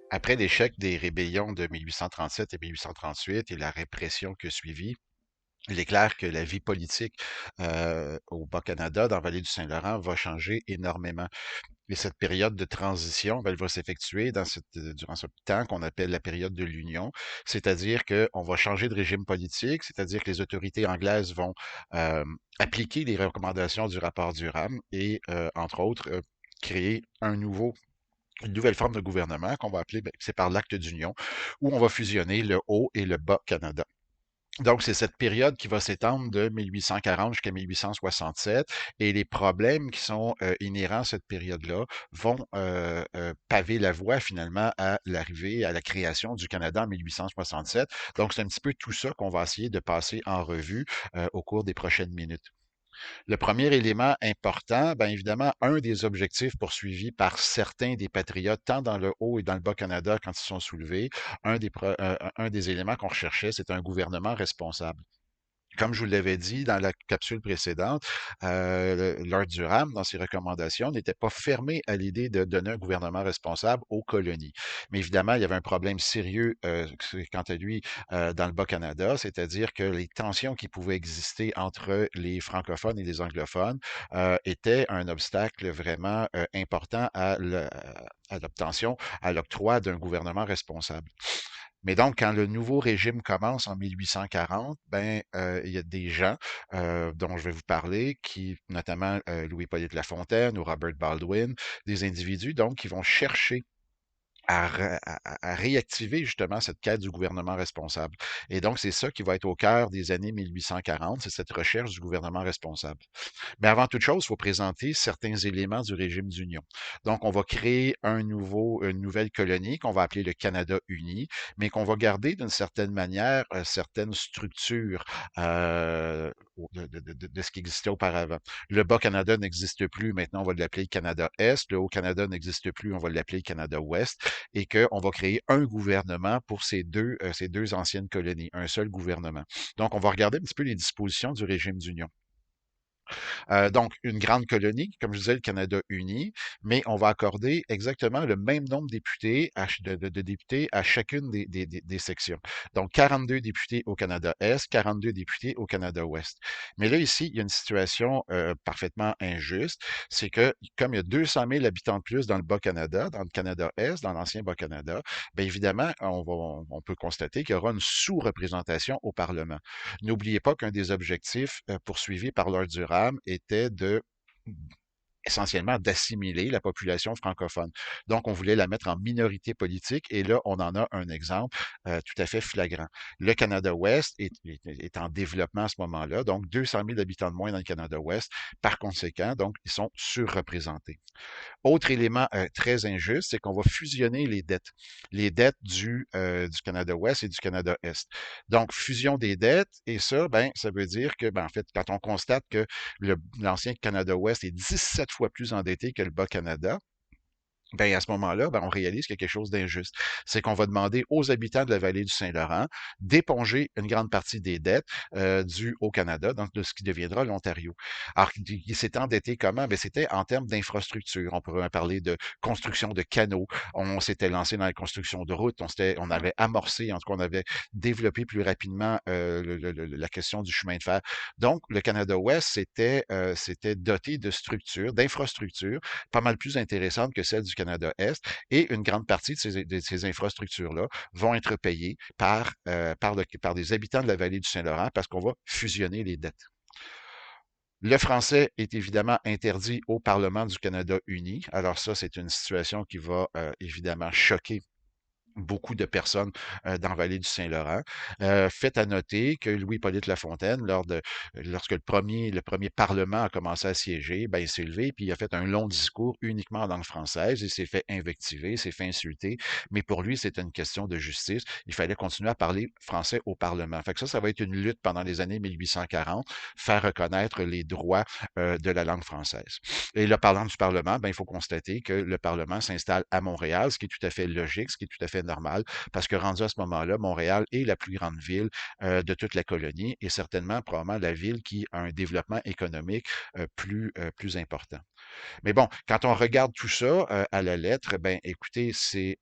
Après l'échec des rébellions de 1837 et 1838 et la répression que suivit, il est clair que la vie politique au Bas-Canada, dans la vallée du Saint-Laurent, va changer énormément. Et cette période de transition, ben, elle va s'effectuer durant ce temps qu'on appelle la période de l'Union, c'est-à-dire qu'on va changer de régime politique, c'est-à-dire que les autorités anglaises vont euh, appliquer les recommandations du rapport Durham et, entre autres, créer une nouvelle forme de gouvernement qu'on va appeler, ben, c'est par l'acte d'union, où on va fusionner le Haut et le Bas Canada. Donc, c'est cette période qui va s'étendre de 1840 jusqu'à 1867 et les problèmes qui sont inhérents à cette période-là vont paver la voie finalement à l'arrivée, à la création du Canada en 1867. Donc, c'est un petit peu tout ça qu'on va essayer de passer en revue au cours des prochaines minutes. Le premier élément important, bien évidemment, un des objectifs poursuivis par certains des patriotes, tant dans le Haut et dans le Bas-Canada quand ils sont soulevés, un des éléments qu'on recherchait, c'est un gouvernement responsable. Comme je vous l'avais dit dans la capsule précédente, Lord Durham, dans ses recommandations, n'était pas fermé à l'idée de donner un gouvernement responsable aux colonies. Mais évidemment, il y avait un problème sérieux quant à lui dans le Bas-Canada, c'est-à-dire que les tensions qui pouvaient exister entre les francophones et les anglophones étaient un obstacle vraiment important à l'obtention, à l'octroi d'un gouvernement responsable. Mais donc, quand le nouveau régime commence en 1840, ben, il y a des gens dont je vais vous parler, notamment Louis-Hippolyte Lafontaine ou Robert Baldwin, des individus donc qui vont chercher à réactiver justement cette quête du gouvernement responsable. Et donc, c'est ça qui va être au cœur des années 1840, c'est cette recherche du gouvernement responsable. Mais avant toute chose, il faut présenter certains éléments du régime d'union. Donc, on va créer une nouvelle colonie qu'on va appeler le Canada uni, mais qu'on va garder d'une certaine manière certaines structures de ce qui existait auparavant. Le Bas-Canada n'existe plus, maintenant on va l'appeler Canada-Est. Le Haut-Canada n'existe plus, on va l'appeler Canada-Ouest. Et qu'on va créer un gouvernement pour ces deux anciennes colonies, un seul gouvernement. Donc, on va regarder un petit peu les dispositions du régime d'union. Donc, une grande colonie, comme je disais, le Canada uni, mais on va accorder exactement le même nombre de députés à chacune des sections. Donc, 42 députés au Canada-Est, 42 députés au Canada-Ouest. Mais là, ici, il y a une situation parfaitement injuste. C'est que, comme il y a 200 000 habitants de plus dans le Bas-Canada, dans le Canada-Est, dans l'ancien Bas-Canada, bien évidemment, on peut constater qu'il y aura une sous-représentation au Parlement. N'oubliez pas qu'un des objectifs poursuivis par Lord Durham était de essentiellement d'assimiler la population francophone. Donc, on voulait la mettre en minorité politique et là, on en a un exemple tout à fait flagrant. Le Canada-Ouest est en développement à ce moment-là, donc 200 000 habitants de moins dans le Canada-Ouest. Par conséquent, donc, ils sont surreprésentés. Autre élément très injuste, c'est qu'on va fusionner les dettes du Canada-Ouest et du Canada-Est. Donc, fusion des dettes, et ça, ben, ça veut dire que, ben, en fait, quand on constate que l'ancien Canada-Ouest est 17 fois plus endetté que le Bas-Canada, ben, à ce moment-là, ben, on réalise qu'il y a quelque chose d'injuste. C'est qu'on va demander aux habitants de la vallée du Saint-Laurent d'éponger une grande partie des dettes dues au Canada, donc de ce qui deviendra l'Ontario. Alors, il s'est endetté comment? Ben, c'était en termes d'infrastructure. On pourrait parler de construction de canaux. On s'était lancé dans la construction de routes. On avait amorcé, en tout cas, on avait développé plus rapidement la question du chemin de fer. Donc, le Canada-Ouest s'était doté de structures, d'infrastructures pas mal plus intéressantes que celles du Canada-Est. Et une grande partie de ces infrastructures-là vont être payées par des habitants de la vallée du Saint-Laurent parce qu'on va fusionner les dettes. Le français est évidemment interdit au Parlement du Canada uni. Alors ça, c'est une situation qui va évidemment choquer beaucoup de personnes dans la vallée du Saint-Laurent. Fait à noter que Louis-Hippolyte Lafontaine, lorsque le premier Parlement a commencé à siéger, ben, il s'est levé puis il a fait un long discours uniquement en langue française. Il s'est fait invectiver, il s'est fait insulter, mais pour lui, c'était une question de justice. Il fallait continuer à parler français au Parlement. Fait que ça va être une lutte pendant les années 1840, faire reconnaître les droits de la langue française. Et là, parlant du Parlement, ben, il faut constater que le Parlement s'installe à Montréal, ce qui est tout à fait logique, ce qui est tout à fait normal, parce que rendu à ce moment-là, Montréal est la plus grande ville de toute la colonie et certainement probablement la ville qui a un développement économique plus important. Mais bon, quand on regarde tout ça à la lettre, ben écoutez, c'est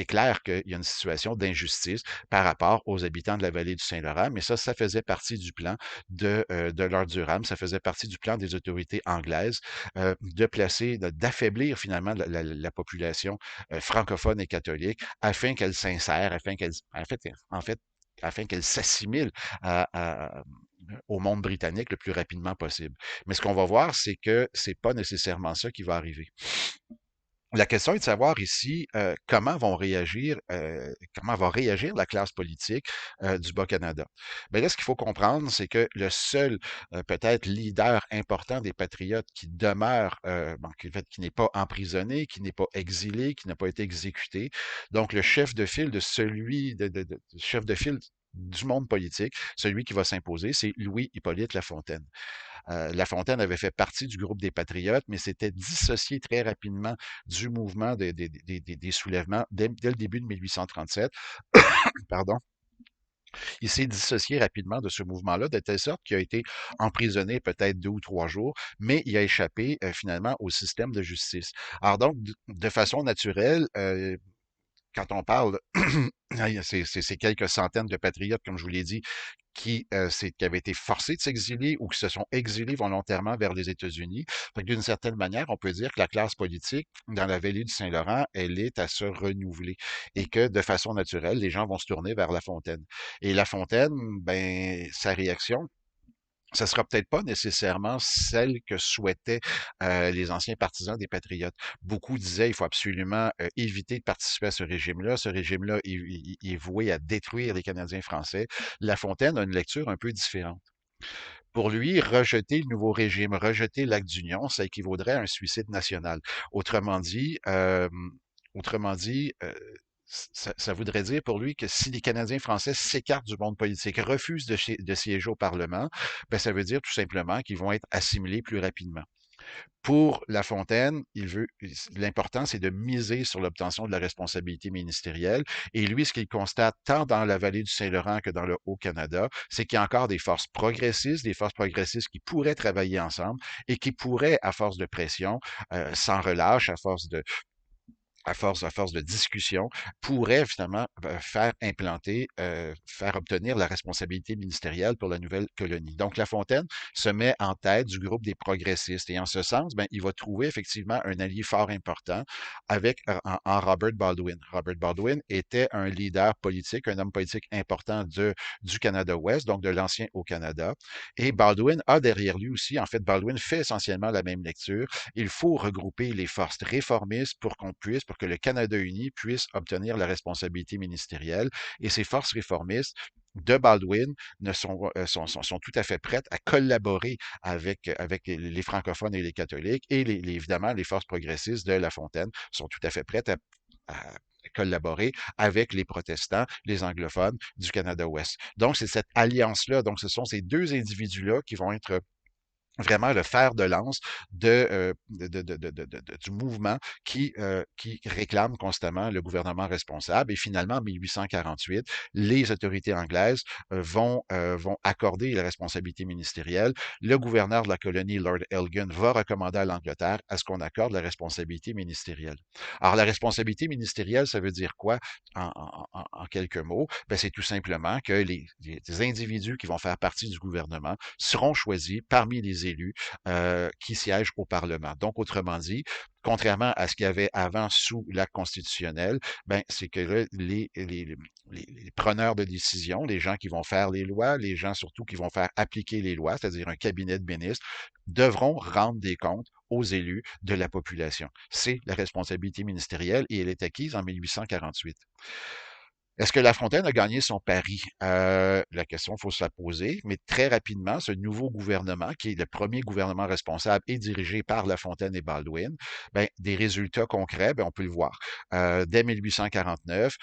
clair qu'il y a une situation d'injustice par rapport aux habitants de la vallée du Saint-Laurent, mais ça faisait partie du plan de Lord Durham, ça faisait partie du plan des autorités anglaises de placer, d'affaiblir finalement la population francophone et catholique afin qu'elle s'insère, afin qu'elle s'assimile au monde britannique le plus rapidement possible. Mais ce qu'on va voir, c'est que c'est pas nécessairement ça qui va arriver. La question est de savoir ici comment va réagir la classe politique du Bas-Canada. Mais là, ce qu'il faut comprendre, c'est que le seul peut-être leader important des Patriotes qui demeure, qui n'est pas emprisonné, qui n'est pas exilé, qui n'a pas été exécuté, donc le chef de file de celui de chef de file du monde politique, celui qui va s'imposer, c'est Louis-Hippolyte Lafontaine. Lafontaine avait fait partie du groupe des Patriotes, mais s'était dissocié très rapidement du mouvement des soulèvements dès le début de 1837. Pardon. Il s'est dissocié rapidement de ce mouvement-là, de telle sorte qu'il a été emprisonné peut-être 2 ou 3 jours, mais il a échappé finalement au système de justice. Alors donc, de façon naturelle, quand on parle, c'est quelques centaines de patriotes, comme je vous l'ai dit, qui avaient été forcés de s'exiler ou qui se sont exilés volontairement vers les États-Unis. D'une certaine manière, on peut dire que la classe politique dans la vallée du Saint-Laurent, elle est à se renouveler et que de façon naturelle, les gens vont se tourner vers La Fontaine. Et La Fontaine, ben, sa réaction, ça sera peut-être pas nécessairement celle que souhaitaient les anciens partisans des Patriotes. Beaucoup disaient il faut absolument éviter de participer à ce régime-là. Ce régime-là est voué à détruire les Canadiens français. La Fontaine a une lecture un peu différente. Pour lui, rejeter le nouveau régime, rejeter l'acte d'union, ça équivaudrait à un suicide national. Autrement dit, euh, autrement dit, ça voudrait dire pour lui que si les Canadiens français s'écartent du monde politique, refusent de siéger au Parlement, ben ça veut dire tout simplement qu'ils vont être assimilés plus rapidement. Pour La Fontaine, l'important, c'est de miser sur l'obtention de la responsabilité ministérielle. Et lui, ce qu'il constate tant dans la vallée du Saint-Laurent que dans le Haut-Canada, c'est qu'il y a encore des forces progressistes qui pourraient travailler ensemble et qui pourraient, à force de pression, sans relâche, à force de discussion, pourrait finalement faire obtenir la responsabilité ministérielle pour la nouvelle colonie. Donc, La Fontaine se met en tête du groupe des progressistes et en ce sens, ben, il va trouver effectivement un allié fort important en Robert Baldwin. Robert Baldwin était un leader politique, un homme politique important du Canada-Ouest, donc de l'ancien Haut-Canada. Et Baldwin a derrière lui aussi, en fait, Baldwin fait essentiellement la même lecture. Il faut regrouper les forces réformistes pour que le Canada uni puisse obtenir la responsabilité ministérielle. Et ces forces réformistes de Baldwin sont tout à fait prêtes à collaborer avec les francophones et les catholiques et évidemment les forces progressistes de La Fontaine sont tout à fait prêtes à collaborer avec les protestants, les anglophones du Canada-Ouest. Donc, c'est cette alliance-là, donc ce sont ces deux individus-là qui vont être vraiment le fer de lance du mouvement qui réclame constamment le gouvernement responsable. Et finalement, en 1848, les autorités anglaises vont accorder la responsabilité ministérielle. Le gouverneur de la colonie, Lord Elgin, va recommander à l'Angleterre à ce qu'on accorde la responsabilité ministérielle. Alors, la responsabilité ministérielle, ça veut dire quoi en quelques mots? Ben, c'est tout simplement que les individus qui vont faire partie du gouvernement seront choisis parmi les élus qui siègent au Parlement. Donc, autrement dit, contrairement à ce qu'il y avait avant sous l'acte constitutionnel, ben, c'est que là, les preneurs de décision, les gens qui vont faire les lois, les gens surtout qui vont faire appliquer les lois, c'est-à-dire un cabinet de ministres, devront rendre des comptes aux élus de la population. C'est la responsabilité ministérielle et elle est acquise en 1848. Est-ce que La Fontaine a gagné son pari? La question, il faut se la poser, mais très rapidement, ce nouveau gouvernement, qui est le premier gouvernement responsable et dirigé par La Fontaine et Baldwin, ben, des résultats concrets, ben, on peut le voir. Dès 1849,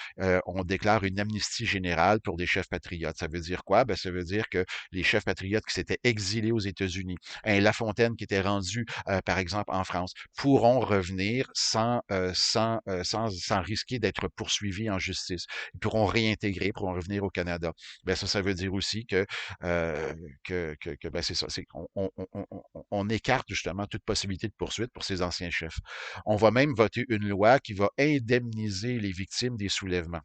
on déclare une amnistie générale pour les chefs patriotes. Ça veut dire quoi? Ben, ça veut dire que les chefs patriotes qui s'étaient exilés aux États-Unis, La Fontaine qui était rendu, par exemple, en France, pourront revenir sans risquer d'être poursuivis en justice. Ils pourront réintégrer, pourront revenir au Canada. Ben ça veut dire aussi que ben c'est ça, c'est on écarte justement toute possibilité de poursuite pour ces anciens chefs. On va même voter une loi qui va indemniser les victimes des soulèvements.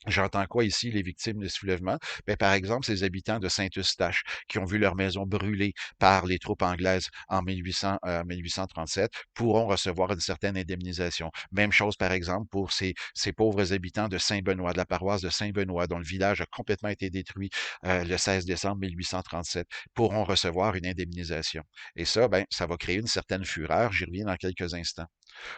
J'entends quoi ici, les victimes des soulèvements? Ben, par exemple, ces habitants de Saint-Eustache qui ont vu leur maison brûlée par les troupes anglaises en 1837 pourront recevoir une certaine indemnisation. Même chose, par exemple, pour ces pauvres habitants de Saint-Benoît, de la paroisse de Saint-Benoît, dont le village a complètement été détruit le 16 décembre 1837, pourront recevoir une indemnisation. Et ça, ben, ça va créer une certaine fureur. J'y reviens dans quelques instants.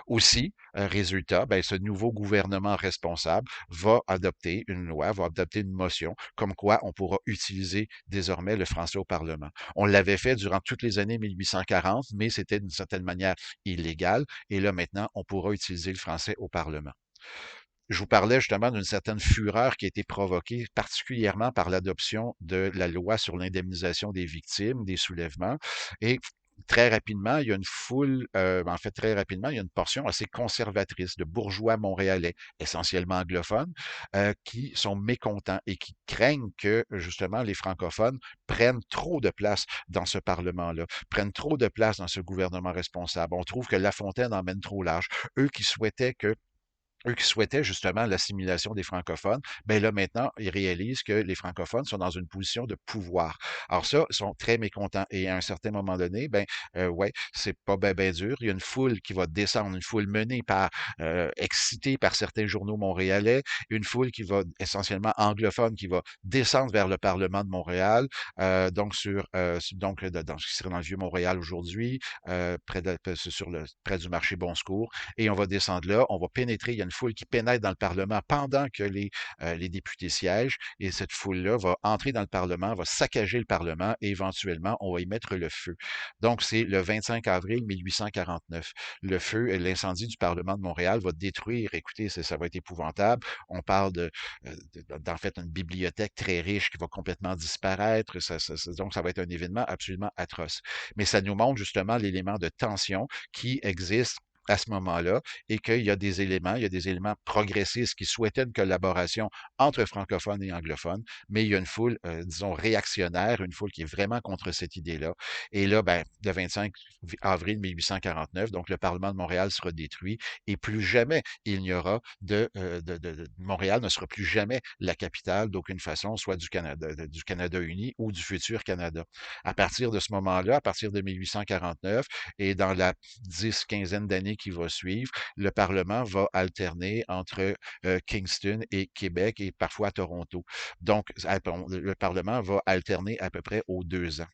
Aussi, résultat, ben, ce nouveau gouvernement responsable va adopter une loi, va adopter une motion, comme quoi on pourra utiliser désormais le français au Parlement. On l'avait fait durant toutes les années 1840, mais c'était d'une certaine manière illégal. Et là, maintenant, on pourra utiliser le français au Parlement. Je vous parlais justement d'une certaine fureur qui a été provoquée particulièrement par l'adoption de la loi sur l'indemnisation des victimes des soulèvements. Et très rapidement, il y a une foule, en fait, très rapidement, il y a une portion assez conservatrice de bourgeois montréalais, essentiellement anglophones, qui sont mécontents et qui craignent que, justement, les francophones prennent trop de place dans ce Parlement-là, prennent trop de place dans ce gouvernement responsable. On trouve que La Fontaine emmène trop large. Eux qui souhaitaient justement l'assimilation des francophones, ben là maintenant, ils réalisent que les francophones sont dans une position de pouvoir. Alors ça, ils sont très mécontents. Et à un certain moment donné, ben ouais, c'est pas ben dur. Il y a une foule qui va descendre, une foule menée par, excitée par certains journaux montréalais, une foule qui va essentiellement anglophone, qui va descendre vers le Parlement de Montréal, donc ce qui serait dans le Vieux-Montréal aujourd'hui, près du marché Bon Secours, et on va descendre là, on va pénétrer, il y a une foule qui pénètre dans le Parlement pendant que les députés siègent, et cette foule-là va entrer dans le Parlement, va saccager le Parlement, et éventuellement, on va y mettre le feu. Donc, c'est le 25 avril 1849. Le feu, l'incendie du Parlement de Montréal va détruire, écoutez, ça va être épouvantable. On parle d'en fait, une bibliothèque très riche qui va complètement disparaître. Donc, ça va être un événement absolument atroce. Mais ça nous montre justement l'élément de tension qui existe à ce moment-là, et qu'il y a des éléments, il y a des éléments progressistes qui souhaitaient une collaboration entre francophones et anglophones, mais il y a une foule, disons, réactionnaire, une foule qui est vraiment contre cette idée-là. Et là, ben, le 25 avril 1849, donc le Parlement de Montréal sera détruit, et plus jamais il n'y aura Montréal ne sera plus jamais la capitale d'aucune façon, soit du Canada uni ou du futur Canada. À partir de ce moment-là, à partir de 1849, et dans la 10 quinzaine d'années qui va suivre, le Parlement va alterner entre Kingston et Québec, et parfois Toronto. Donc, le Parlement va alterner à peu près aux 2 ans.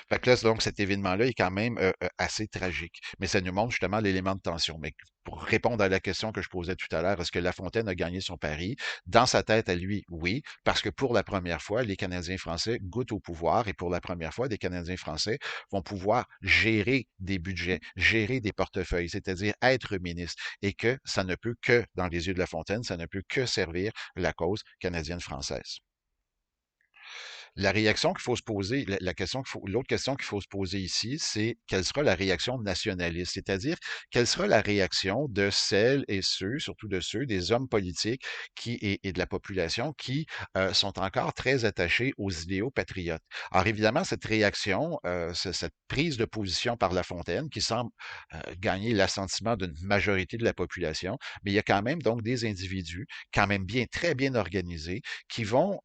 Fait que là, donc, cet événement-là est quand même assez tragique. Mais ça nous montre justement l'élément de tension. Mais pour répondre à la question que je posais tout à l'heure, est-ce que La Fontaine a gagné son pari? Dans sa tête à lui, oui, parce que pour la première fois, les Canadiens français goûtent au pouvoir, et pour la première fois, les Canadiens français vont pouvoir gérer des budgets, gérer des portefeuilles, c'est-à-dire être ministre, et que ça ne peut que, dans les yeux de La Fontaine, ça ne peut que servir la cause canadienne-française. La réaction qu'il faut se poser, l'autre question qu'il faut se poser ici, c'est quelle sera la réaction nationaliste, c'est-à-dire quelle sera la réaction de celles et ceux, surtout de ceux, des hommes politiques et de la population qui sont encore très attachés aux idéaux patriotes. Alors évidemment, cette réaction, cette prise de position par La Fontaine, qui semble gagner l'assentiment d'une majorité de la population, mais il y a quand même donc des individus, quand même bien, très bien organisés, qui vont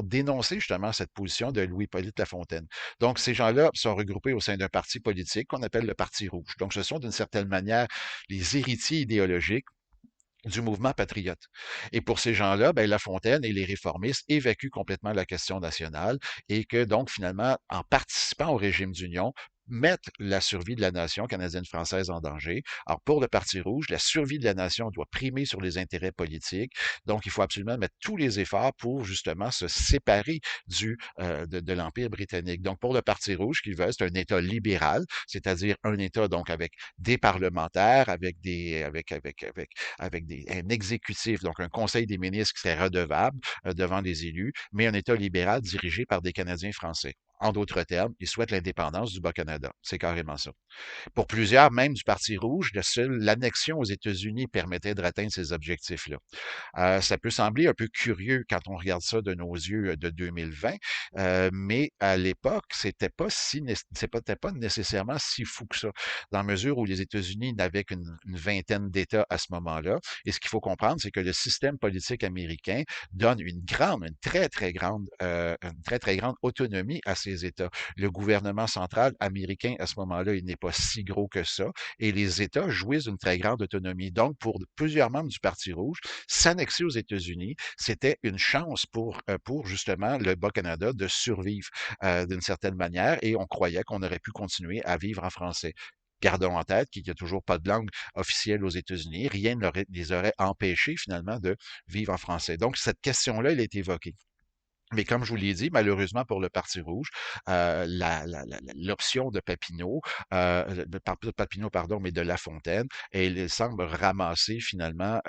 dénoncer justement cette position de Louis-Polyte Lafontaine. Donc, ces gens-là sont regroupés au sein d'un parti politique qu'on appelle le Parti rouge. Donc, ce sont d'une certaine manière les héritiers idéologiques du mouvement patriote. Et pour ces gens-là, ben, La Fontaine et les réformistes évacuent complètement la question nationale, et que donc, finalement, en participant au régime d'union, mettent la survie de la nation canadienne-française en danger. Alors, pour le Parti rouge, la survie de la nation doit primer sur les intérêts politiques. Donc, il faut absolument mettre tous les efforts pour justement se séparer de l'Empire britannique. Donc, pour le Parti rouge, ce qu'ils veulent, c'est un État libéral, c'est-à-dire un État donc avec des parlementaires, un exécutif, donc un conseil des ministres qui serait redevable devant les élus, mais un État libéral dirigé par des Canadiens français. En d'autres termes, ils souhaitent l'indépendance du Bas-Canada. C'est carrément ça. Pour plusieurs, même du Parti rouge, l'annexion aux États-Unis permettait d'atteindre ces objectifs-là. Ça peut sembler un peu curieux quand on regarde ça de nos yeux de 2020, mais à l'époque, c'était pas nécessairement si fou que ça, dans la mesure où les États-Unis n'avaient qu'une vingtaine d'États à ce moment-là. Et ce qu'il faut comprendre, c'est que le système politique américain donne une très, très grande autonomie à ces États. Le gouvernement central américain, à ce moment-là, il n'est pas si gros que ça, et les États jouissent d'une très grande autonomie. Donc, pour plusieurs membres du Parti rouge, s'annexer aux États-Unis, c'était une chance pour justement le Bas-Canada de survivre d'une certaine manière et on croyait qu'on aurait pu continuer à vivre en français. Gardons en tête qu'il n'y a toujours pas de langue officielle aux États-Unis. Rien ne les aurait empêchés finalement de vivre en français. Donc, cette question-là, elle est évoquée. Mais comme je vous l'ai dit, malheureusement pour le Parti rouge, l'option de Papineau, pas de Papineau, pardon, mais de Lafontaine, elle semble ramasser finalement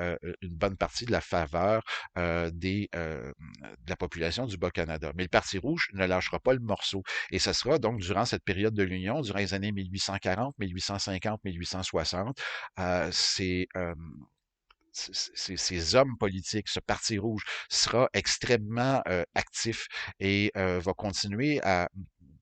une bonne partie de la faveur de la population du Bas-Canada. Mais le Parti rouge ne lâchera pas le morceau. Et ce sera donc durant cette période de l'Union, durant les années 1840, 1850, 1860, ces hommes politiques, ce Parti rouge sera extrêmement actif et va continuer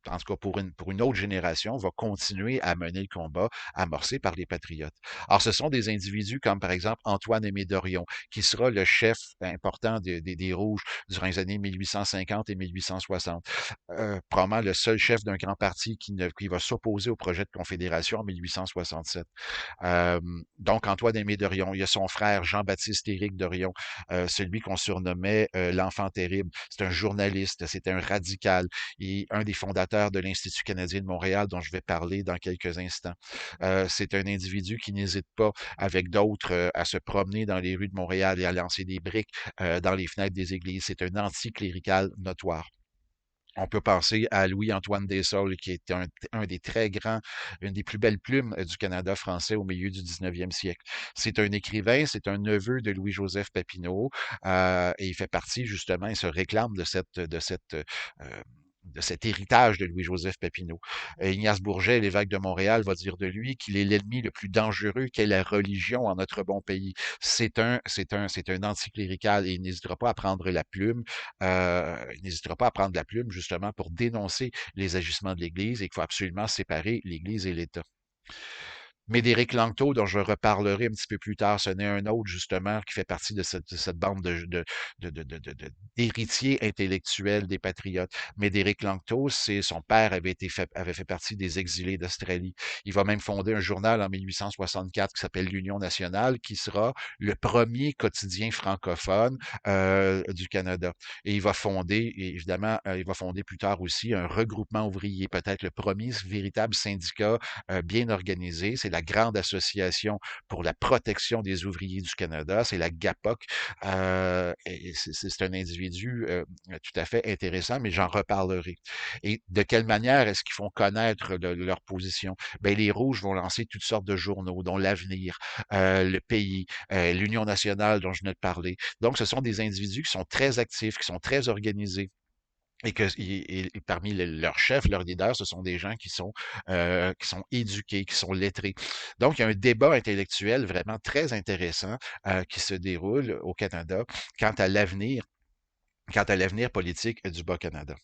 en tout cas pour une autre génération, va continuer à mener le combat amorcé par les patriotes. Alors, ce sont des individus comme, par exemple, Antoine-Aimé Dorion, qui sera le chef important des Rouges durant les années 1850 et 1860. Probablement le seul chef d'un grand parti qui va s'opposer au projet de confédération en 1867. Donc, Antoine-Aimé Dorion, il y a son frère Jean-Baptiste Éric Dorion, celui qu'on surnommait l'enfant terrible. C'est un journaliste, c'est un radical et un des fondateurs de l'Institut canadien de Montréal dont je vais parler dans quelques instants. C'est un individu qui n'hésite pas avec d'autres à se promener dans les rues de Montréal et à lancer des briques dans les fenêtres des églises. C'est un anticlérical notoire. On peut penser à Louis-Antoine Desaulles, qui est un des très grands, une des plus belles plumes du Canada français au milieu du 19e siècle. C'est un écrivain, c'est un neveu de Louis-Joseph Papineau, et il fait partie justement, il se réclame de cet héritage de Louis-Joseph Papineau. Ignace Bourget, l'évêque de Montréal, va dire de lui qu'il est l'ennemi le plus dangereux qu'est la religion en notre bon pays. C'est un anticlérical et il n'hésitera pas à prendre la plume. Il n'hésitera pas à prendre la plume justement pour dénoncer les agissements de l'Église et qu'il faut absolument séparer l'Église et l'État. Médéric Langto, dont je reparlerai un petit peu plus tard, ce n'est un autre, justement, qui fait partie de cette bande d'héritiers intellectuels des patriotes. Médéric Langto, son père avait fait partie des exilés d'Australie. Il va même fonder un journal en 1864 qui s'appelle l'Union nationale, qui sera le premier quotidien francophone du Canada. Et évidemment, il va fonder plus tard aussi un regroupement ouvrier, peut-être le premier véritable syndicat bien organisé. C'est la Grande Association pour la protection des ouvriers du Canada, c'est la GAPOC. C'est un individu tout à fait intéressant, mais j'en reparlerai. Et de quelle manière est-ce qu'ils font connaître leur position? Ben, les Rouges vont lancer toutes sortes de journaux, dont l'Avenir, le Pays, l'Union nationale dont je venais de parler. Donc, ce sont des individus qui sont très actifs, qui sont très organisés et parmi leurs chefs, leurs leaders, ce sont des gens qui sont éduqués, qui sont lettrés. Donc, il y a un débat intellectuel vraiment très intéressant qui se déroule au Canada quant à l'avenir, quant à l'avenir politique du Bas-Canada.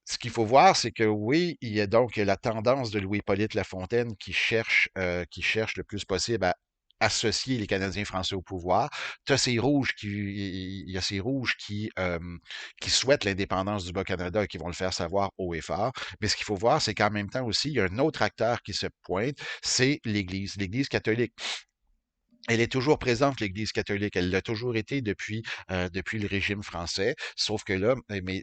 Ce qu'il faut voir, c'est que oui, il y a donc la tendance de Louis-Hippolyte Lafontaine qui cherche le plus possible à associer les Canadiens français au pouvoir. Il y a ces rouges qui souhaitent l'indépendance du Bas-Canada et qui vont le faire savoir haut et fort. Mais ce qu'il faut voir, c'est qu'en même temps aussi, il y a un autre acteur qui se pointe, c'est l'Église catholique. Elle est toujours présente, l'Église catholique. Elle l'a toujours été depuis le régime français. Sauf que là,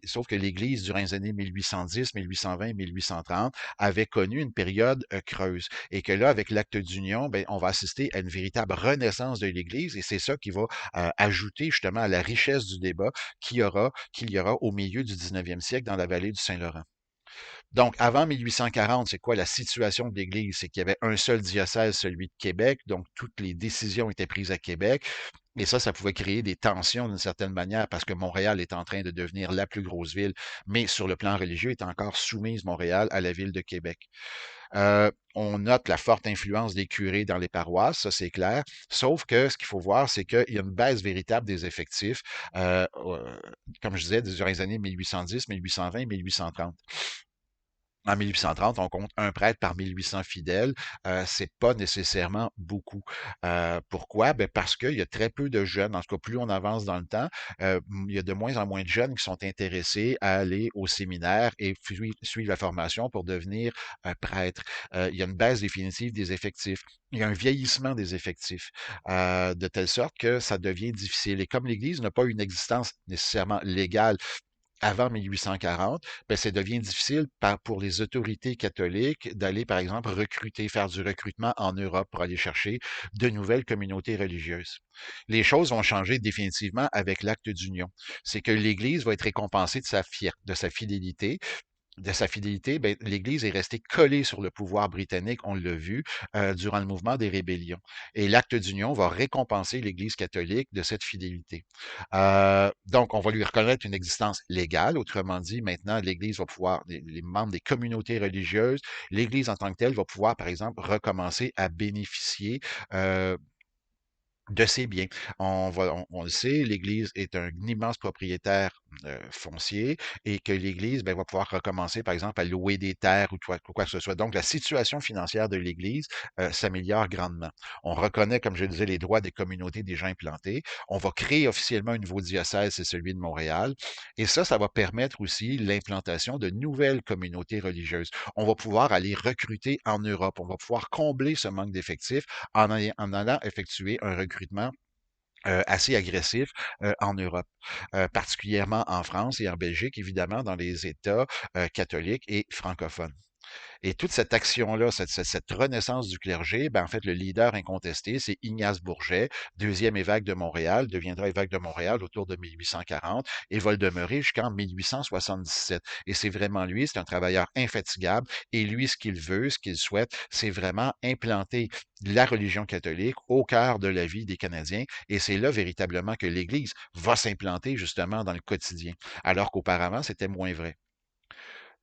sauf que l'Église, durant les années 1810, 1820, 1830, avait connu une période creuse. Et que là, avec l'acte d'union, ben, on va assister à une véritable renaissance de l'Église. Et c'est ça qui va ajouter justement à la richesse du débat qu'il y aura au milieu du 19e siècle dans la vallée du Saint-Laurent. Donc, avant 1840, c'est quoi la situation de l'Église? C'est qu'il y avait un seul diocèse, celui de Québec, donc toutes les décisions étaient prises à Québec. Et ça pouvait créer des tensions d'une certaine manière parce que Montréal est en train de devenir la plus grosse ville, mais sur le plan religieux est encore soumise Montréal à la ville de Québec. On note la forte influence des curés dans les paroisses, ça c'est clair. Sauf que ce qu'il faut voir, c'est qu'il y a une baisse véritable des effectifs, comme je disais, durant les années 1810, 1820, 1830. En 1830, on compte un prêtre par 1800 fidèles. C'est pas nécessairement beaucoup. Pourquoi? Ben parce qu'il y a très peu de jeunes. En tout cas, plus on avance dans le temps, il y a de moins en moins de jeunes qui sont intéressés à aller au séminaire et suivre la formation pour devenir prêtre. Il y a une baisse définitive des effectifs. Il y a un vieillissement des effectifs, de telle sorte que ça devient difficile. Et comme l'Église n'a pas une existence nécessairement légale avant 1840, ben, ça devient difficile pour les autorités catholiques d'aller, par exemple, faire du recrutement en Europe pour aller chercher de nouvelles communautés religieuses. Les choses vont changer définitivement avec l'acte d'union. C'est que l'Église va être récompensée de sa fidélité, ben, l'Église est restée collée sur le pouvoir britannique, on l'a vu, durant le mouvement des rébellions. Et l'acte d'union va récompenser l'Église catholique de cette fidélité. Donc, on va lui reconnaître une existence légale. Autrement dit, maintenant, l'Église va pouvoir, les membres des communautés religieuses, l'Église en tant que telle va pouvoir, par exemple, recommencer à bénéficier de ses biens. On le sait, l'Église est un immense propriétaire foncier et que l'Église ben, va pouvoir recommencer, par exemple, à louer des terres ou quoi que ce soit. Donc, la situation financière de l'Église s'améliore grandement. On reconnaît, comme je le disais, les droits des communautés des gens implantés. On va créer officiellement un nouveau diocèse, c'est celui de Montréal. Et ça va permettre aussi l'implantation de nouvelles communautés religieuses. On va pouvoir aller recruter en Europe. On va pouvoir combler ce manque d'effectifs en allant effectuer un recrutement assez agressif en Europe, particulièrement en France et en Belgique, évidemment, dans les États catholiques et francophones. Et toute cette action-là, cette renaissance du clergé, ben, en fait, le leader incontesté, c'est Ignace Bourget, deuxième évêque de Montréal, deviendra évêque de Montréal autour de 1840 et va le demeurer jusqu'en 1877. Et c'est vraiment lui, c'est un travailleur infatigable. Et lui, ce qu'il veut, ce qu'il souhaite, c'est vraiment implanter la religion catholique au cœur de la vie des Canadiens. Et c'est là véritablement que l'Église va s'implanter justement dans le quotidien, alors qu'auparavant, c'était moins vrai.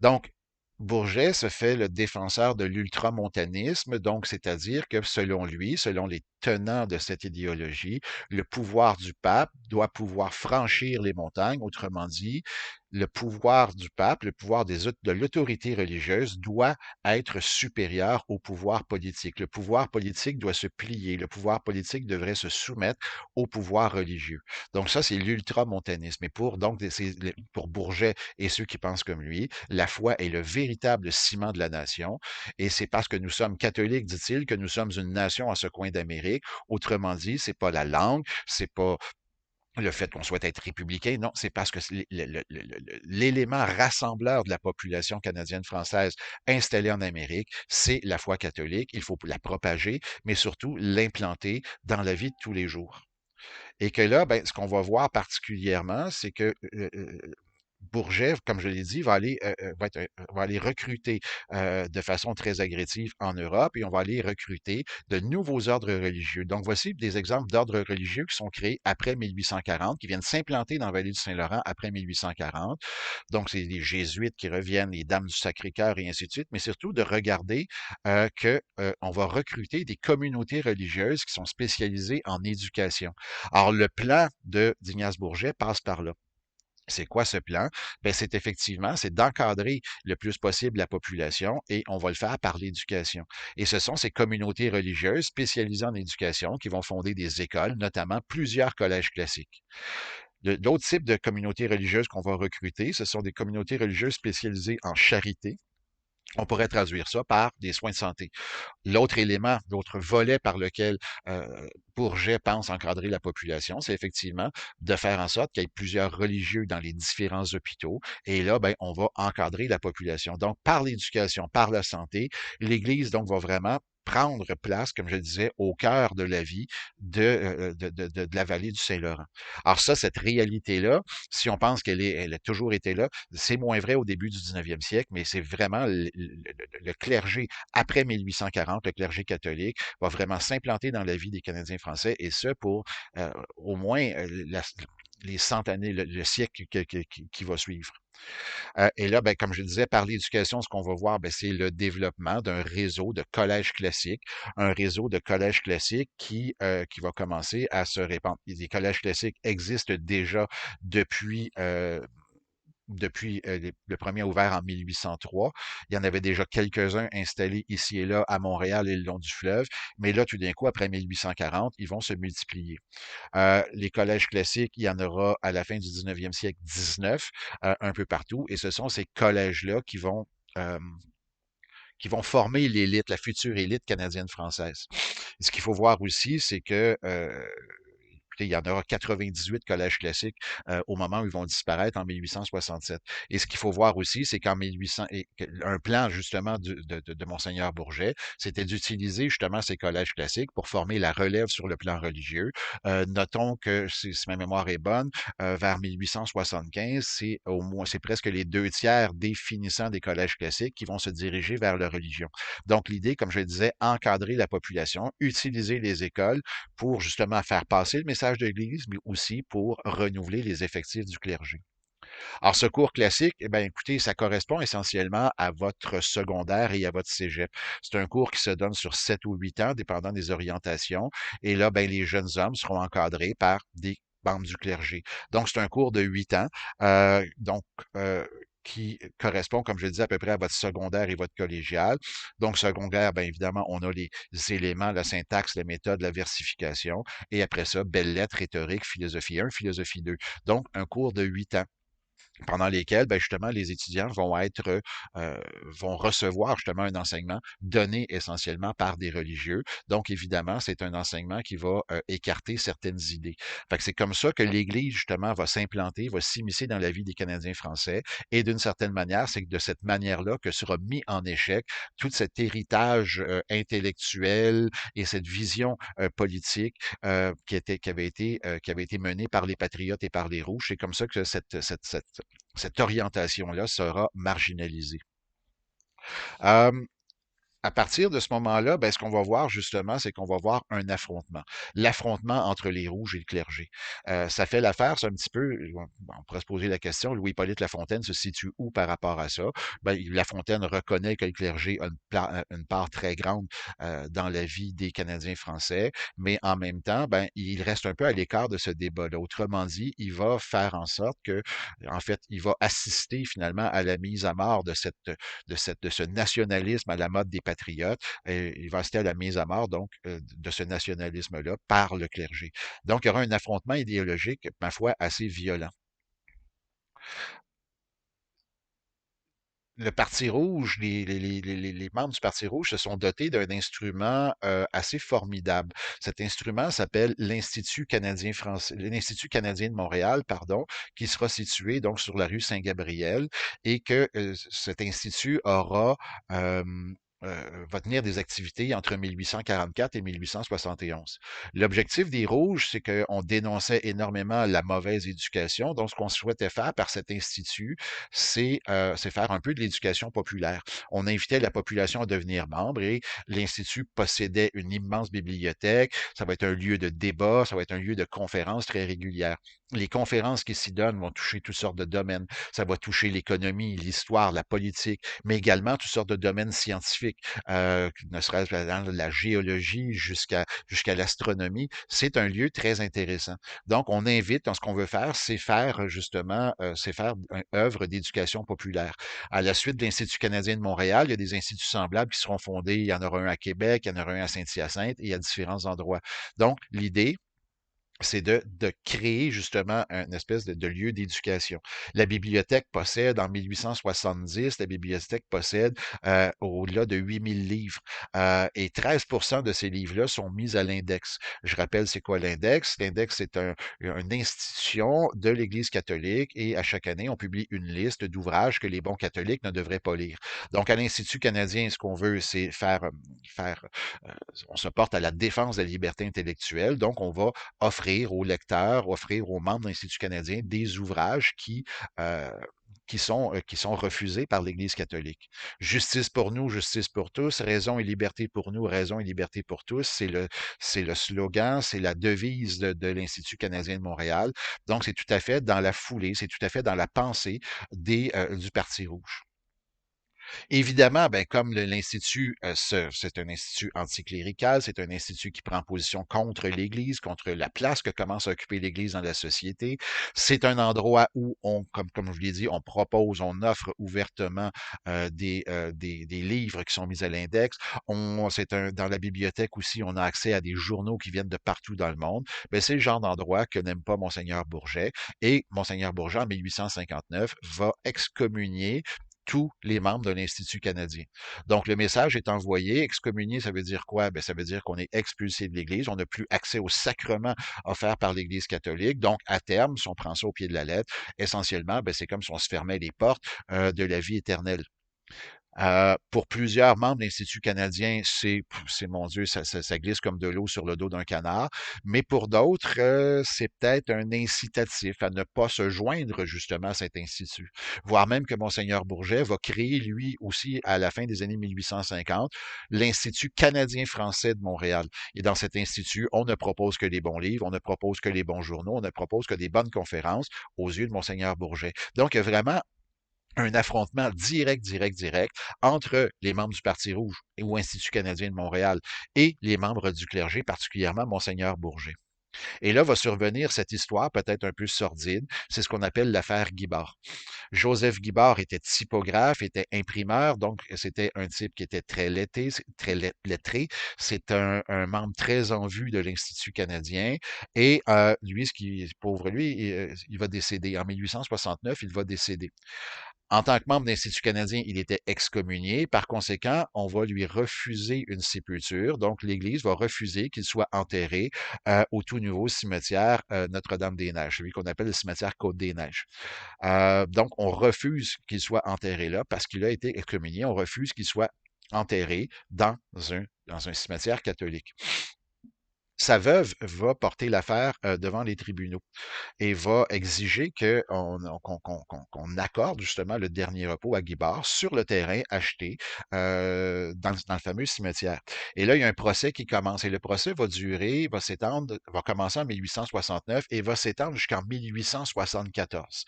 Donc, Bourget se fait le défenseur de l'ultramontanisme, donc c'est-à-dire que selon lui, selon les tenants de cette idéologie, le pouvoir du pape doit pouvoir franchir les montagnes, autrement dit, le pouvoir du pape, le pouvoir de l'autorité religieuse doit être supérieur au pouvoir politique. Le pouvoir politique doit se plier, le pouvoir politique devrait se soumettre au pouvoir religieux. Donc ça, c'est l'ultramontanisme. Et pour Bourget et ceux qui pensent comme lui, la foi est le véritable ciment de la nation. Et c'est parce que nous sommes catholiques, dit-il, que nous sommes une nation à ce coin d'Amérique. Autrement dit, c'est pas la langue, c'est pas le fait qu'on souhaite être républicain, non, c'est parce que l'élément rassembleur de la population canadienne-française installée en Amérique, c'est la foi catholique. Il faut la propager, mais surtout l'implanter dans la vie de tous les jours. Et que là, ben, ce qu'on va voir particulièrement, c'est que Bourget, comme je l'ai dit, va aller recruter de façon très agressive en Europe et on va aller recruter de nouveaux ordres religieux. Donc, voici des exemples d'ordres religieux qui sont créés après 1840, qui viennent s'implanter dans la vallée du Saint-Laurent après 1840. Donc, c'est les jésuites qui reviennent, les dames du Sacré-Cœur et ainsi de suite, mais surtout de regarder qu'on va recruter des communautés religieuses qui sont spécialisées en éducation. Alors, le plan d'Ignace Bourget passe par là. C'est quoi ce plan? Ben, c'est d'encadrer le plus possible la population et on va le faire par l'éducation. Et ce sont ces communautés religieuses spécialisées en éducation qui vont fonder des écoles, notamment plusieurs collèges classiques. D'autres types de communautés religieuses qu'on va recruter, ce sont des communautés religieuses spécialisées en charité, On pourrait traduire ça par des soins de santé. L'autre élément, l'autre volet par lequel Bourget pense encadrer la population, c'est effectivement de faire en sorte qu'il y ait plusieurs religieux dans les différents hôpitaux. Et là, ben, on va encadrer la population. Donc, par l'éducation, par la santé, l'Église donc va vraiment prendre place, comme je le disais, au cœur de la vie de la vallée du Saint-Laurent. Alors ça, cette réalité-là, si on pense elle a toujours été là, c'est moins vrai au début du 19e siècle, mais c'est vraiment le clergé après 1840, le clergé catholique va vraiment s'implanter dans la vie des Canadiens français, et ce pour au moins les 100 années, le siècle qui va suivre. Et là, ben, comme je disais, par l'éducation, ce qu'on va voir, ben, c'est le développement d'un réseau de collèges classiques, un réseau de collèges classiques qui va commencer à se répandre. Les collèges classiques existent déjà depuis le premier ouvert en 1803. Il y en avait déjà quelques-uns installés ici et là à Montréal et le long du fleuve, mais là, tout d'un coup, après 1840, ils vont se multiplier. Les collèges classiques, il y en aura à la fin du 19e siècle 19, un peu partout, et ce sont ces collèges-là euh, qui vont former l'élite, la future élite canadienne-française. Ce qu'il faut voir aussi, c'est que écoutez, il y en aura 98 collèges classiques au moment où ils vont disparaître en 1867. Et ce qu'il faut voir aussi, c'est qu'en 1800, un plan justement de Monseigneur Bourget, c'était d'utiliser justement ces collèges classiques pour former la relève sur le plan religieux. Notons que, si ma mémoire est bonne, vers 1875, c'est au moins, c'est presque les 2 tiers des finissants des collèges classiques qui vont se diriger vers la religion. Donc l'idée, comme je le disais, encadrer la population, utiliser les écoles pour justement faire passer le message de l'Église, mais aussi pour renouveler les effectifs du clergé. Alors, ce cours classique, eh bien, écoutez, ça correspond essentiellement à votre secondaire et à votre cégep. C'est un cours qui se donne sur 7 ou 8 ans, dépendant des orientations. Et là, ben, les jeunes hommes seront encadrés par des membres du clergé. Donc, c'est un cours de 8 ans. Donc, qui correspond, comme je le disais, à peu près à votre secondaire et votre collégial. Donc, secondaire, bien évidemment, on a les éléments, la syntaxe, la méthode, la versification. Et après ça, belles lettres, rhétorique, philosophie 1, philosophie 2. Donc, un cours de 8 ans pendant lesquels, ben, justement, les étudiants vont recevoir justement un enseignement donné essentiellement par des religieux. Donc, évidemment, c'est un enseignement qui va écarter certaines idées. Fait que c'est comme ça que l'Église, justement, va s'implanter, va s'immiscer dans la vie des Canadiens français. Et d'une certaine manière, c'est de cette manière-là que sera mis en échec tout cet héritage intellectuel et cette vision politique qui avait été menée par les patriotes et par les rouges. C'est comme ça que cette orientation-là sera marginalisée. Euh, à partir de ce moment-là, ben, ce qu'on va voir justement, c'est qu'on va voir un affrontement. L'affrontement entre les rouges et le clergé. Ça fait l'affaire, c'est un petit peu, on pourrait se poser la question, Louis-Hippolyte Lafontaine se situe où par rapport à ça? Ben, Lafontaine reconnaît que le clergé a une part très grande dans la vie des Canadiens français, mais en même temps, ben, il reste un peu à l'écart de ce débat-là. Autrement dit, il va faire en sorte que, en fait, il va assister finalement à la mise à mort de ce nationalisme à la mode des patriotes. Il va assister à la mise à mort, donc, de ce nationalisme-là par le clergé. Donc, il y aura un affrontement idéologique, ma foi, assez violent. Le Parti rouge, les membres du Parti rouge se sont dotés d'un instrument assez formidable. Cet instrument s'appelle l'Institut canadien français, l'Institut canadien de Montréal, pardon, qui sera situé donc sur la rue Saint-Gabriel, et que cet institut euh, va tenir des activités entre 1844 et 1871. L'objectif des Rouges, c'est qu'on dénonçait énormément la mauvaise éducation. Donc, ce qu'on souhaitait faire par cet institut, c'est faire un peu de l'éducation populaire. On invitait la population à devenir membre, et l'Institut possédait une immense bibliothèque. Ça va être un lieu de débat, ça va être un lieu de conférences très régulières. Les conférences qui s'y donnent vont toucher toutes sortes de domaines. Ça va toucher l'économie, l'histoire, la politique, mais également toutes sortes de domaines scientifiques, ne serait-ce que dans la géologie jusqu'à l'astronomie. C'est un lieu très intéressant. Donc, on invite, ce qu'on veut faire, c'est faire justement, c'est faire une œuvre d'éducation populaire. À la suite de l'Institut canadien de Montréal, il y a des instituts semblables qui seront fondés. Il y en aura un à Québec, il y en aura un à Saint-Hyacinthe et à différents endroits. Donc, l'idée, c'est de créer justement une espèce de lieu d'éducation. La bibliothèque possède, en 1870, la bibliothèque possède au-delà de 8000 livres. Et 13% de ces livres-là sont mis à l'index. Je rappelle, c'est quoi l'index? L'index, c'est une institution de l'Église catholique et à chaque année, on publie une liste d'ouvrages que les bons catholiques ne devraient pas lire. Donc, à l'Institut canadien, ce qu'on veut, c'est faire euh, on se porte à la défense de la liberté intellectuelle. Donc, on va offrir aux lecteurs, offrir aux membres de l'Institut canadien des ouvrages euh, qui sont refusés par l'Église catholique. Justice pour nous, justice pour tous, raison et liberté pour nous, raison et liberté pour tous, c'est le slogan, c'est la devise de l'Institut canadien de Montréal. Donc, c'est tout à fait dans la foulée, c'est tout à fait dans la pensée du Parti rouge. Évidemment, ben, comme l'Institut, c'est un institut anticlérical, c'est un institut qui prend position contre l'Église, contre la place que commence à occuper l'Église dans la société. C'est un endroit où comme je vous l'ai dit, on propose, on offre ouvertement des livres qui sont mis à l'index. Dans la bibliothèque aussi, on a accès à des journaux qui viennent de partout dans le monde. Ben, c'est le genre d'endroit que n'aime pas Monseigneur Bourget. Et Monseigneur Bourget, en 1859, va excommunier tous les membres de l'Institut canadien. Donc, le message est envoyé. Excommunier, ça veut dire quoi? Ben, ça veut dire qu'on est expulsé de l'Église. On n'a plus accès aux sacrements offerts par l'Église catholique. Donc, à terme, si on prend ça au pied de la lettre, essentiellement, ben, c'est comme si on se fermait les portes de la vie éternelle. Pour plusieurs membres de l'Institut canadien, mon Dieu, ça glisse comme de l'eau sur le dos d'un canard. Mais pour d'autres, c'est peut-être un incitatif à ne pas se joindre justement à cet institut. Voire même que Monseigneur Bourget va créer, lui aussi, à la fin des années 1850, l'Institut canadien-français de Montréal. Et dans cet institut, on ne propose que des bons livres, on ne propose que les bons journaux, on ne propose que des bonnes conférences aux yeux de Monseigneur Bourget. Donc, il y a vraiment un affrontement direct entre les membres du Parti rouge ou Institut canadien de Montréal et les membres du clergé, particulièrement Monseigneur Bourget. Et là va survenir cette histoire peut-être un peu sordide, c'est ce qu'on appelle l'affaire Guibard. Joseph Guibard était typographe, était imprimeur, donc c'était un type qui était très lettré. C'est membre très en vue de l'Institut canadien. Et lui, pauvre lui, il va décéder. En 1869, il va décéder. En tant que membre d'Institut canadien, il était excommunié. Par conséquent, on va lui refuser une sépulture. Donc, l'Église va refuser qu'il soit enterré au tout nouveau cimetière Notre-Dame-des-Neiges, celui qu'on appelle le cimetière Côte-des-Neiges. Donc, on refuse qu'il soit enterré là parce qu'il a été excommunié. On refuse qu'il soit enterré dans un cimetière catholique. Sa veuve va porter l'affaire devant les tribunaux et va exiger qu'on accorde justement le dernier repos à Guibard sur le terrain acheté dans le fameux cimetière. Et là, il y a un procès qui commence et le procès va commencer en 1869 et va s'étendre jusqu'en 1874.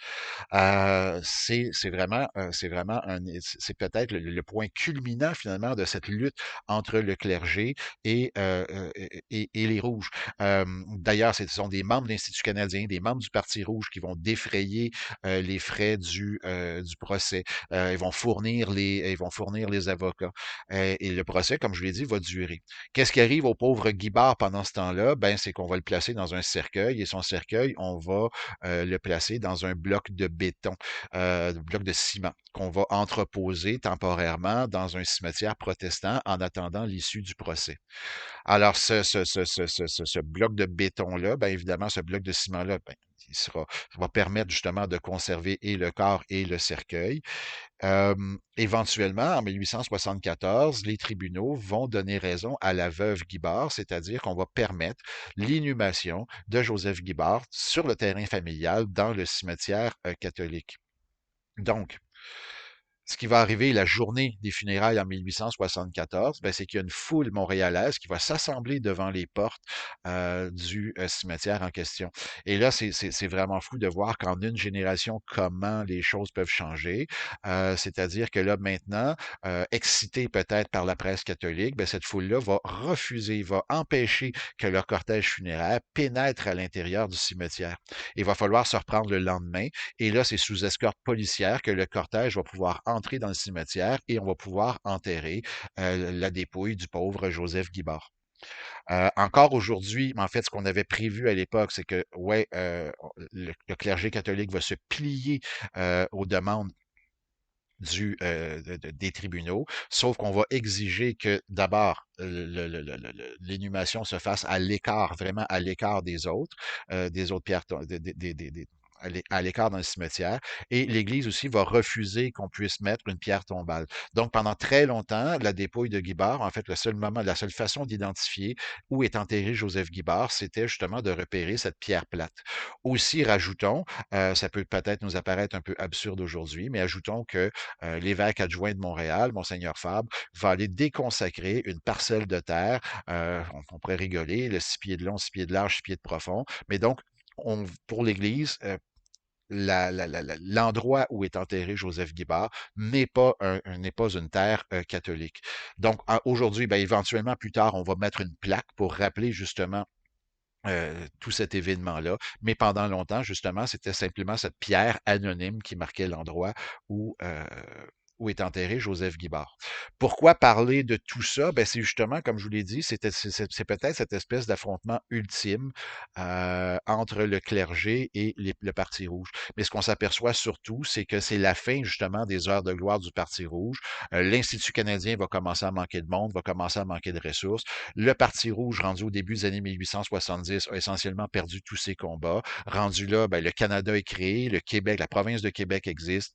C'est vraiment c'est peut-être le point culminant finalement de cette lutte entre le clergé et les Rouges. D'ailleurs, ce sont des membres de l'Institut canadien, des membres du Parti rouge qui vont défrayer les frais du procès. Ils vont fournir les avocats. Et le procès, comme je l'ai dit, va durer. Qu'est-ce qui arrive au pauvre Guibard pendant ce temps-là? Ben, c'est qu'on va le placer dans un cercueil et son cercueil, on va le placer dans un bloc de béton, bloc de ciment qu'on va entreposer temporairement dans un cimetière protestant en attendant l'issue du procès. Alors, ce bloc de béton-là, bien évidemment, ce bloc de ciment-là, ben, ça va permettre justement de conserver et le corps et le cercueil. Éventuellement, en 1874, les tribunaux vont donner raison à la veuve Guibard, c'est-à-dire qu'on va permettre l'inhumation de Joseph Guibard sur le terrain familial dans le cimetière catholique. Donc, ce qui va arriver la journée des funérailles en 1874, ben, c'est qu'il y a une foule montréalaise qui va s'assembler devant les portes du cimetière en question. Et là, c'est vraiment fou de voir qu'en une génération, comment les choses peuvent changer. C'est-à-dire que là, maintenant, excitée peut-être par la presse catholique, ben, cette foule-là va refuser, va empêcher que leur cortège funéraire pénètre à l'intérieur du cimetière. Il va falloir se reprendre le lendemain. Et là, c'est sous escorte policière que le cortège va pouvoir entrer dans le cimetière et on va pouvoir enterrer la dépouille du pauvre Joseph Guibard. Encore aujourd'hui, en fait, ce qu'on avait prévu à l'époque, c'est que, ouais, le clergé catholique va se plier aux demandes des tribunaux, sauf qu'on va exiger que d'abord l'inhumation se fasse à l'écart, vraiment à l'écart des autres pierres, à l'écart dans le cimetière. Et l'Église aussi va refuser qu'on puisse mettre une pierre tombale. Donc, pendant très longtemps, la dépouille de Guibard, en fait, le seul moment, la seule façon d'identifier où est enterré Joseph Guibard, c'était justement de repérer cette pierre plate. Aussi, rajoutons, ça peut peut-être nous apparaître un peu absurde aujourd'hui, mais ajoutons que l'évêque adjoint de Montréal, Monseigneur Fabre, va aller déconsacrer une parcelle de terre. On pourrait rigoler, le 6 pieds de long, 6 pieds de large, 6 pieds de profond. Mais donc, pour l'Église, l'endroit où est enterré Joseph Guibard n'est pas une terre catholique. Donc, aujourd'hui, ben, éventuellement, plus tard, on va mettre une plaque pour rappeler justement tout cet événement-là. Mais pendant longtemps, justement, c'était simplement cette pierre anonyme qui marquait l'endroit où, euh, où est enterré Joseph Guibard. Pourquoi parler de tout ça? Ben, c'est justement, comme je vous l'ai dit, c'est peut-être cette espèce d'affrontement ultime entre le clergé et le Parti rouge. Mais ce qu'on s'aperçoit surtout, c'est que c'est la fin justement des heures de gloire du Parti rouge. L'Institut canadien va commencer à manquer de monde, va commencer à manquer de ressources. Le Parti rouge, rendu au début des années 1870, a essentiellement perdu tous ses combats. Rendu là, ben, le Canada est créé, le Québec, la province de Québec existe.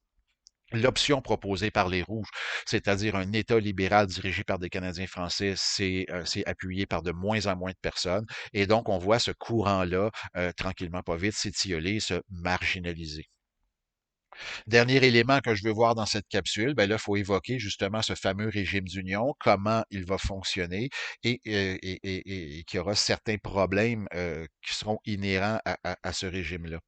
L'option proposée par les Rouges, c'est-à-dire un État libéral dirigé par des Canadiens français, c'est appuyé par de moins en moins de personnes. Et donc, on voit ce courant-là, tranquillement, pas vite, s'étioler, se marginaliser. Dernier élément que je veux voir dans cette capsule, ben là, il faut évoquer justement ce fameux régime d'union, comment il va fonctionner et qu'il y aura certains problèmes qui seront inhérents à ce régime-là.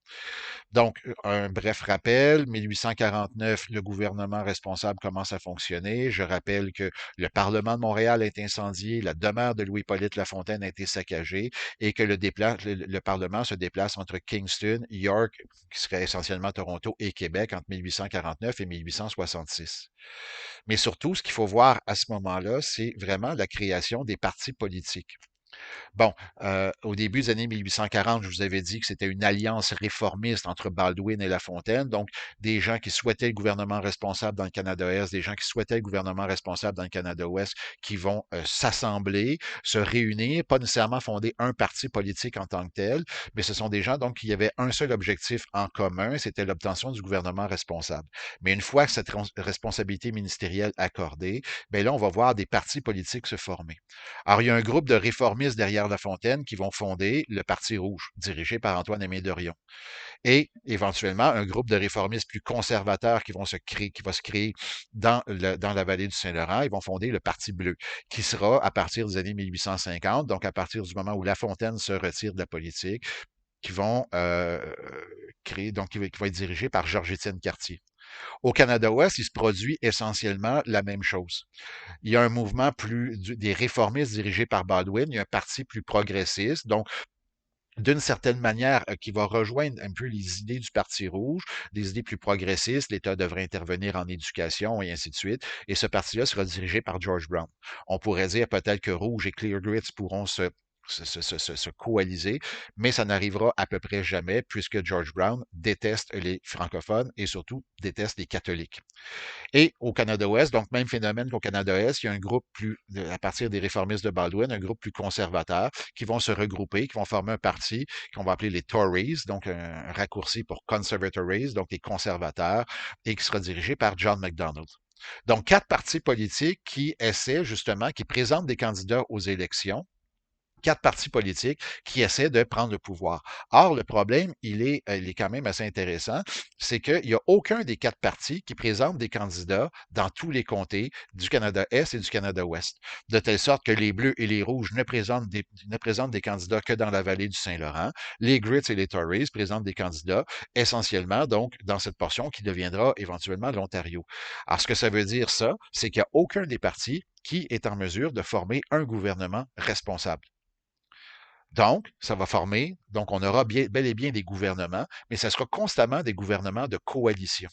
Donc, un bref rappel, 1849, le gouvernement responsable commence à fonctionner. Je rappelle que le Parlement de Montréal est incendié, la demeure de Louis-Hippolyte Lafontaine a été saccagée et que le Parlement se déplace entre Kingston, York, qui serait essentiellement Toronto, et Québec entre 1849 et 1866. Mais surtout, ce qu'il faut voir à ce moment-là, c'est vraiment la création des partis politiques. Bon, au début des années 1840, je vous avais dit que c'était une alliance réformiste entre Baldwin et La Fontaine, donc des gens qui souhaitaient le gouvernement responsable dans le Canada-Est, des gens qui souhaitaient le gouvernement responsable dans le Canada-Ouest, qui vont s'assembler, se réunir, pas nécessairement fonder un parti politique en tant que tel, mais ce sont des gens donc qui avaient un seul objectif en commun, c'était l'obtention du gouvernement responsable. Mais une fois que cette responsabilité ministérielle accordée, ben là, on va voir des partis politiques se former. Alors, il y a un groupe de réformistes derrière La Fontaine qui vont fonder le Parti rouge, dirigé par Antoine-Aimé Dorion. Et éventuellement, un groupe de réformistes plus conservateurs qui va se créer dans la vallée du Saint-Laurent. Ils vont fonder le Parti bleu, qui sera à partir des années 1850, donc à partir du moment où La Fontaine se retire de la politique, qui vont créer, donc qui va être dirigé par Georges-Étienne Cartier. Au Canada-Ouest, il se produit essentiellement la même chose. Il y a un mouvement des réformistes dirigés par Baldwin, il y a un parti plus progressiste, donc d'une certaine manière, qui va rejoindre un peu les idées du Parti rouge, des idées plus progressistes, l'État devrait intervenir en éducation et ainsi de suite, et ce parti-là sera dirigé par George Brown. On pourrait dire peut-être que Rouge et Clear Grits pourront se coaliser, mais ça n'arrivera à peu près jamais puisque George Brown déteste les francophones et surtout déteste les catholiques. Et au Canada-Ouest, donc même phénomène qu'au Canada-Est, il y a un groupe à partir des réformistes de Baldwin, un groupe plus conservateur, qui vont se regrouper, qui vont former un parti qu'on va appeler les Tories, donc un raccourci pour Conservatories, donc les conservateurs, et qui sera dirigé par John MacDonald. Donc, quatre partis politiques qui essaient justement, qui présentent des candidats aux élections, quatre partis politiques qui essaient de prendre le pouvoir. Or, le problème, il est quand même assez intéressant, c'est qu'il n'y a aucun des quatre partis qui présente des candidats dans tous les comtés du Canada-Est et du Canada-Ouest, de telle sorte que les Bleus et les Rouges ne présentent des candidats que dans la vallée du Saint-Laurent. Les Grits et les Tories présentent des candidats essentiellement donc dans cette portion qui deviendra éventuellement l'Ontario. Alors, ce que ça veut dire, ça, c'est qu'il n'y a aucun des partis qui est en mesure de former un gouvernement responsable. Donc, ça va former, donc on aura bel et bien des gouvernements, mais ça sera constamment des gouvernements de coalition.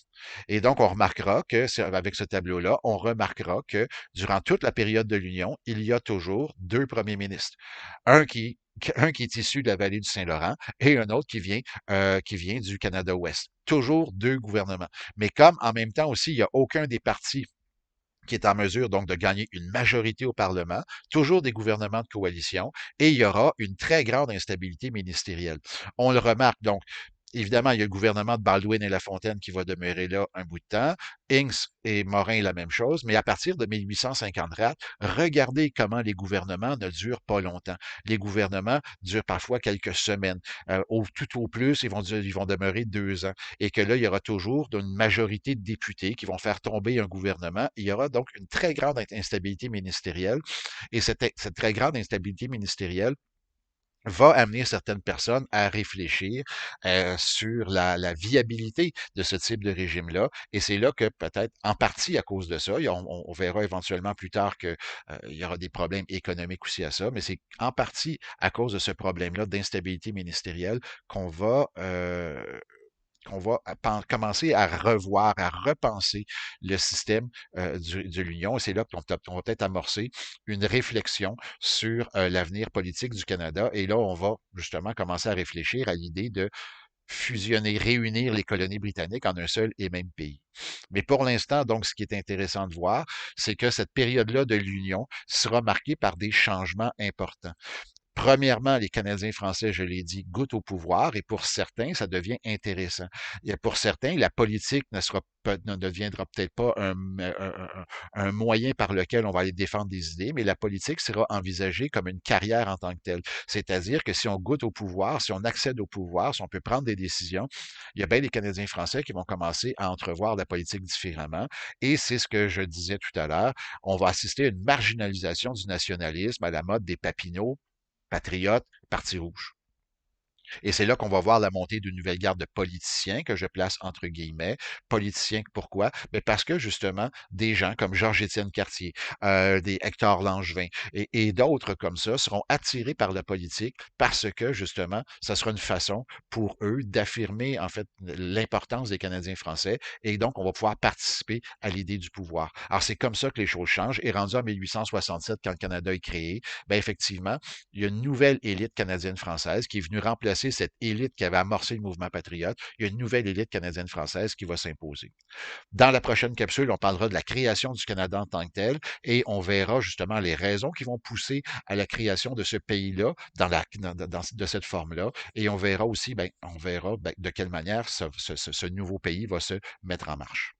Et donc, on remarquera que, avec ce tableau-là, on remarquera que durant toute la période de l'Union, il y a toujours deux premiers ministres. Un qui, un qui est issu de la vallée du Saint-Laurent et un autre qui vient du Canada-Ouest. Toujours deux gouvernements. Mais comme en même temps aussi, il n'y a aucun des partis qui est en mesure donc de gagner une majorité au Parlement, toujours des gouvernements de coalition, et il y aura une très grande instabilité ministérielle. On le remarque donc. Évidemment, il y a le gouvernement de Baldwin et Lafontaine qui va demeurer là un bout de temps. Inks et Morin, la même chose. Mais à partir de 1854, regardez comment les gouvernements ne durent pas longtemps. Les gouvernements durent parfois quelques semaines. Tout au plus, ils vont demeurer 2 ans. Et que là, il y aura toujours une majorité de députés qui vont faire tomber un gouvernement. Il y aura donc une très grande instabilité ministérielle. Et cette très grande instabilité ministérielle va amener certaines personnes à réfléchir sur la viabilité de ce type de régime-là. Et c'est là que peut-être, en partie à cause de ça, on verra éventuellement plus tard qu'il y aura des problèmes économiques aussi à ça, mais c'est en partie à cause de ce problème-là d'instabilité ministérielle qu'on va commencer à revoir, à repenser le système de l'Union. Et c'est là qu'on va peut-être amorcer une réflexion sur l'avenir politique du Canada. Et là, on va justement commencer à réfléchir à l'idée de fusionner, réunir les colonies britanniques en un seul et même pays. Mais pour l'instant, donc, ce qui est intéressant de voir, c'est que cette période-là de l'Union sera marquée par des changements importants. Premièrement, les Canadiens français, je l'ai dit, goûtent au pouvoir et pour certains, ça devient intéressant. Et pour certains, la politique ne deviendra peut-être pas un moyen par lequel on va aller défendre des idées, mais la politique sera envisagée comme une carrière en tant que telle. C'est-à-dire que si on goûte au pouvoir, si on accède au pouvoir, si on peut prendre des décisions, il y a bien les Canadiens français qui vont commencer à entrevoir la politique différemment. Et c'est ce que je disais tout à l'heure, on va assister à une marginalisation du nationalisme à la mode des Papineau, Patriote, Parti rouge. Et c'est là qu'on va voir la montée d'une nouvelle garde de politiciens que je place entre guillemets. Politiciens, pourquoi? Mais parce que justement, des gens comme Georges-Étienne Cartier, des Hector Langevin et d'autres comme ça seront attirés par la politique parce que justement, ça sera une façon pour eux d'affirmer en fait l'importance des Canadiens français et donc on va pouvoir participer à l'idée du pouvoir. Alors c'est comme ça que les choses changent et rendu en 1867 quand le Canada est créé, ben effectivement, il y a une nouvelle élite canadienne-française qui est venue remplacer cette élite qui avait amorcé le mouvement patriote. Il y a une nouvelle élite canadienne-française qui va s'imposer. Dans la prochaine capsule, on parlera de la création du Canada en tant que tel et on verra justement les raisons qui vont pousser à la création de ce pays-là de cette forme-là. Et on verra aussi, on verra de quelle manière ce nouveau pays va se mettre en marche.